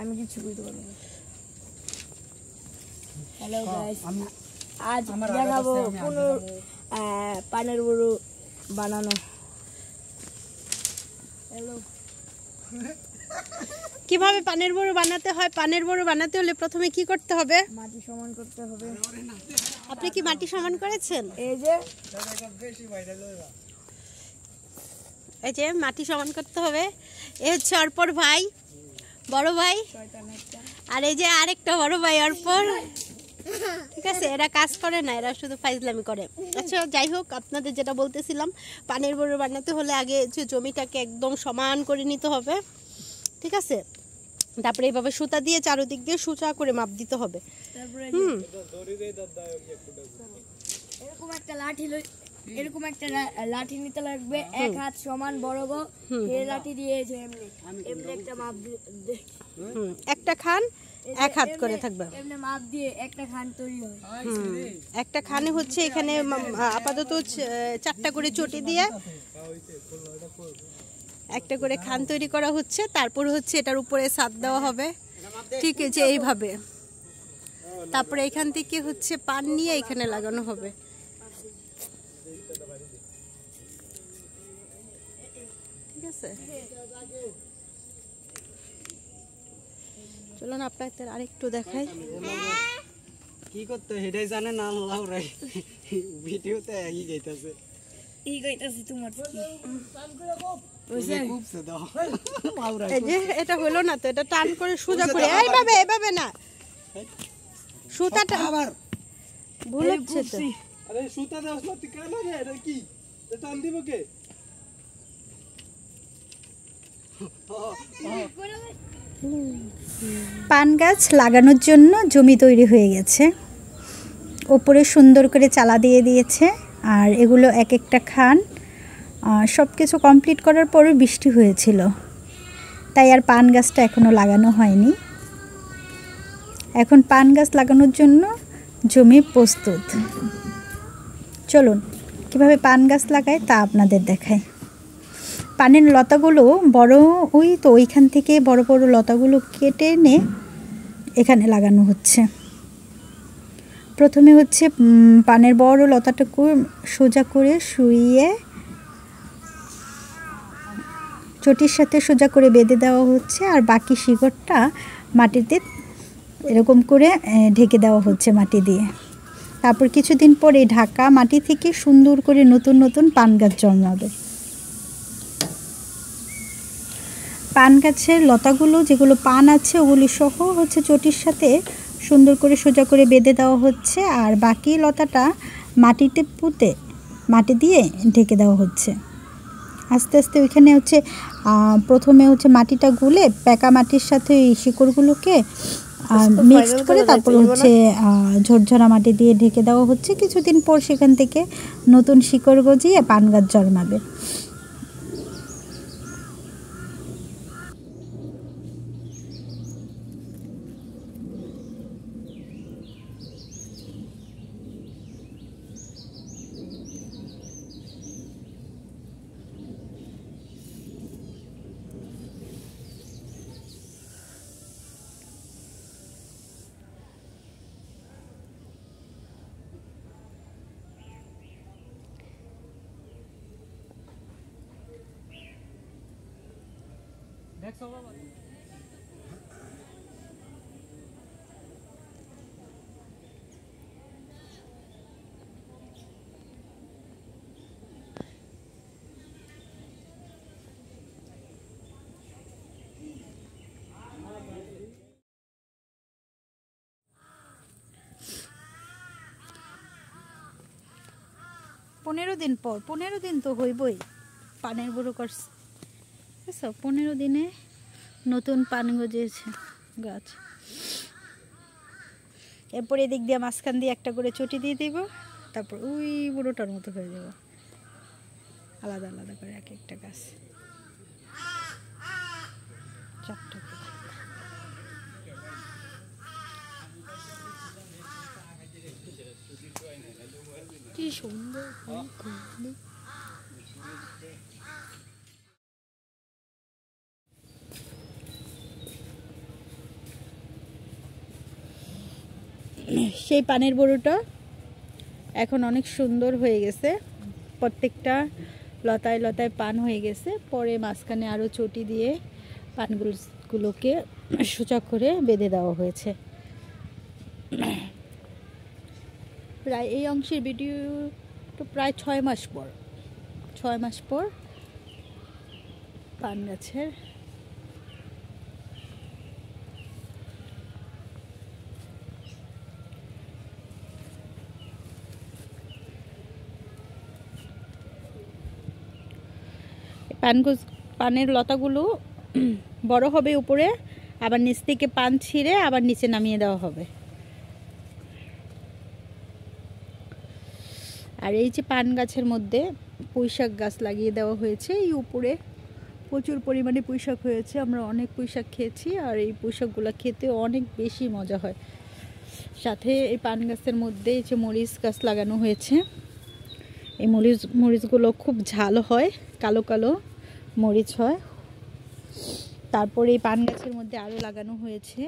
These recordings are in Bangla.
আমি কিছু বুঝতে পারবো না। হ্যালো গাইস, আজ দেখাবো পানের বড়ু বানানো। হ্যালো, কিভাবে পানের বড়ু বানাতে হয়? পানের বড়ু বানাতে হলে প্রথমে কি করতে হবে? মাটি সমান করতে হবে। আপনি কি মাটি সমান করেছেন? এই যে মাটি সমান করতে হবে। এ হচ্ছে অর্পর ভাই, বড় ভাই, আর এই যে আরেকটা বড় ভাই অর্পর। ঠিক আছে, এরা কাজ করে না, এরা শুধু ফাইজলামি করে। আচ্ছা, যাই হোক, আপনাদের যেটা বলতেছিলাম, পানের বড়ু বানাতে হলে আগে যে জমিটাকে একদম সমান করে নিতে হবে। ঠিক আছে, তারপরে এইভাবে সুতা দিয়ে চারদিক দিয়ে সোজা করে মাপ দিতে হবে। তারপরে এরকম একটা লাঠি নিতে লাগবে, এক হাত সমান বড় গো। এই লাঠি দিয়ে এমনি একটা মাপ একটা খান এক হাত করে থাকবে, এমনি মাপ দিয়ে একটা খান তৈরি হয়। একটা খানে হচ্ছে এখানে আপাতত 4টা করে চটি দিয়ে একটা করে খান তৈরি করা হচ্ছে। তারপর হচ্ছে এটার উপরে ছাদ দেওয়া হবে। ঠিক আছে, এইভাবে। তারপরে এখান থেকে হচ্ছে পান নিয়ে এখানে লাগানো হবে। ঠিক আছে, চলুন আপনাদের আরেকটু দেখাই। কি করতে হেডাই জানে না, আল্লাহ রাই ভিডিওতে একই গাইতাছে। এই গাইতাছে তোমার কি খুবছে দাও। এই যে এটা হলো না তো, এটা টান করে সোজা করে এইভাবে, এভাবে না, সুতাটা আবার ভুল হচ্ছে তো। আরে সুতা দাও না, তুই কেন রে? এটা কি? এটা টান দিব কে? পান গাছ লাগানোর জন্য জমি তৈরি হয়ে গেছে, ওপরে সুন্দর করে চালা দিয়ে দিয়েছে। আর এগুলো এক একটা খান। সব কিছু কমপ্লিট করার পরে বৃষ্টি হয়েছিল, তাই আর পান গাছটা এখনও লাগানো হয়নি। এখন পান গাছ লাগানোর জন্য জমি প্রস্তুত। চলুন কিভাবে পান গাছ লাগায় তা আপনাদের দেখায়। পানের লতাগুলো বড়, ওইখান থেকে বড় বড় লতাগুলো কেটে এনে এখানে লাগানো হচ্ছে। প্রথমে হচ্ছে পানের বড় লতাটাকে সোজা করে শুইয়ে চটির সাথে সোজা করে বেঁধে দেওয়া হচ্ছে, আর বাকি শিকড়টা মাটিতে এরকম করে ঢেকে দেওয়া হচ্ছে মাটি দিয়ে। তারপর কিছুদিন পরে ঢাকা মাটি থেকে সুন্দর করে নতুন নতুন পান গাছ জন্মাবে। পান গাছের লতাগুলো যেগুলো পান আছে ওগুলি সহ হচ্ছে চটির সাথে সুন্দর করে সোজা করে বেঁধে দেওয়া হচ্ছে, আর বাকি লতাটা মাটিতে পুঁতে মাটি দিয়ে ঢেকে দেওয়া হচ্ছে। আস্তে আস্তে ওইখানে হচ্ছে প্রথমে হচ্ছে মাটিটা গুলে পেকা মাটির সাথে এই শিকড়গুলোকে মিক্সড করে তারপর হচ্ছে ঝরঝরা মাটি দিয়ে ঢেকে দেওয়া হচ্ছে। কিছুদিন পর সেখান থেকে নতুন শিকড় গজিয়ে পান গাছ জন্মাবে। দেখছো বাবা? পনেরো দিন পর, 15 দিন তো হইবই পানের বড়ো করছে। 15 দিনে নতুন পান গজিয়েছে গাছ। এরপর এদিক দিয়ে মাঝখান দিয়ে একটা করে চটি দিয়ে দিব, তারপর ওই বুড়োটার মতো হয়ে যাবে। আলাদা আলাদা করে এক একটা গাছ, 4টা করে। কি সুন্দর সেই পানের বড়ুটা এখন অনেক সুন্দর হয়ে গেছে, প্রত্যেকটা লতায় লতায় পান হয়ে গেছে। পরে মাঝখানে আরও চটি দিয়ে পানগুলোকে সোজা করে বেঁধে দেওয়া হয়েছে। প্রায় এই অংশের ভিডিওটা প্রায় 6 মাস পর পান গাছের পানের লতাগুলো বড় হবে উপরে, আবার নিচ থেকে পান ছিঁড়ে আবার নিচে নামিয়ে দেওয়া হবে। আর এই যে পান গাছের মধ্যে পুঁইশাক গাছ লাগিয়ে দেওয়া হয়েছে, এই উপরে প্রচুর পরিমাণে পুঁইশাক হয়েছে। আমরা অনেক পুঁইশাক খেয়েছি, আর এই পুঁইশাকগুলো খেতে অনেক বেশি মজা হয়। সাথে এই পান গাছের মধ্যে এই যে মরিচ গাছ লাগানো হয়েছে, এই মরিচগুলো খুব ঝাল হয়, কালো কালো মরিচ হয়। তারপরে এই পান গাছের মধ্যে আরও লাগানো হয়েছে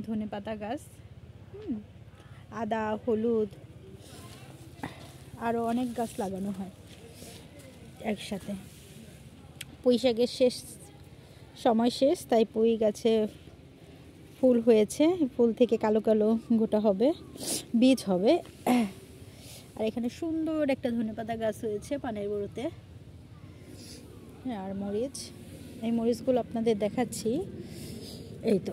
ধনেপাতা গাছ, আদা, হলুদ, আরও অনেক গাছ লাগানো হয় একসাথে। পুঁই শাকের সময় শেষ, তাই পুঁই গাছে ফুল হয়েছে, ফুল থেকে কালো কালো গোটা হবে, বীজ হবে। আর এখানে সুন্দর একটা ধনেপাতা গাছ হয়েছে পানের বড়ুতে। আর মরিচ, এই মরিচগুলো আপনাদের দেখাচ্ছি। এই তো,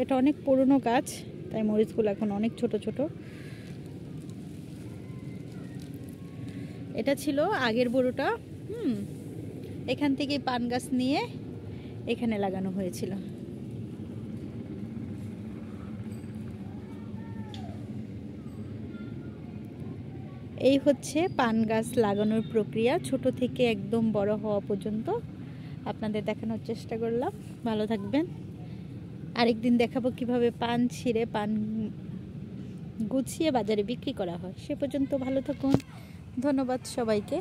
এটা অনেক পুরনো গাছ, তাই মরিচগুলো এখন অনেক ছোট ছোট। এটা ছিল আগের বড়ুটা। এখান থেকে পান গাছ নিয়ে এখানে লাগানো হয়েছিল। এই হচ্ছে পান গাছ লাগানোর প্রক্রিয়া, ছোট থেকে একদম বড় হওয়া পর্যন্ত আপনাদের দেখানোর চেষ্টা করলাম। ভালো থাকবেন। আরেকদিন দেখাবো কিভাবে পান ছিঁড়ে পান গুছিয়ে বাজারে বিক্রি করা হয়। সে পর্যন্ত ভালো থাকুন। ধন্যবাদ সবাইকে।